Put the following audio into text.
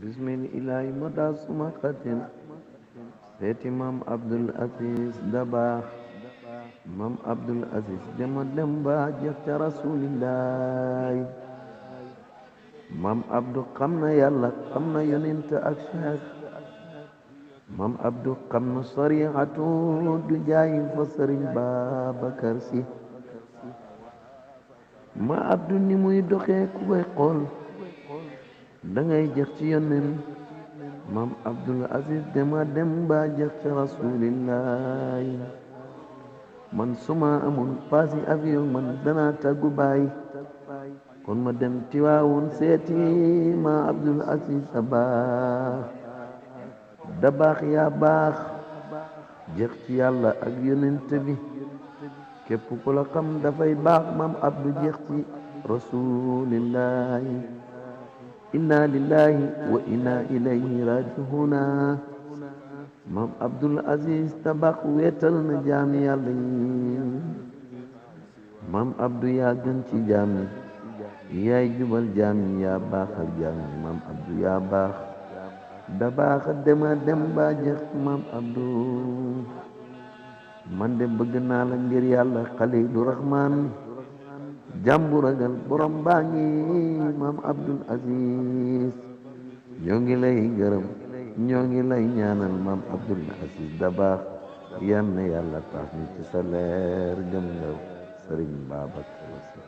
bismillahi ma daa suma xatil seeti maam Abdul Aziz Dabaax. maam Abdul Aziz dema dem ba jeex ca rasulillahi. maam Abdu xam na yàlla xam na yonent ak cheikh. maam Abdu xam na sariatu du jaayi fa sëriñ Babakar Si. ma Abdu ni muy doxee ku koy xool dangay jeex ci yonen. maam Abdul Aziz dema dem ba jeex ca rasulillahi. man suma amul paasi avion man dana tàggu baay kon ma dem Tiwaawoon seeti ma Abdul Aziz Dabaax yaa baax jeex ci yàlla ak yonent bi képp ku la xam dafay baax maam Abdu jeex ci rasulillahi. inna lillahi wa inna ilayhi raji'una. maam Abdul Aziz Dabaax weetal na jaami yàlla yi. maam Abdu yaa gën ci jaami yaay jubal jaami yaa baaxal jaami maam Abdu yaa baax. Dabaax dema dem ba jeex maam Abdu man de bëgg naa la ngir yàlla Xaliilu Rahmaan jàmbu ragal borom baa ngi maam Abdul Aziz. ñoo ngi lay gërëm ñoo ngi lay ñaanal maam Abdul Aziz Dabaax yal na yàlla taas ñu ci sa leer gëm nga Sëriñ Babacar Si.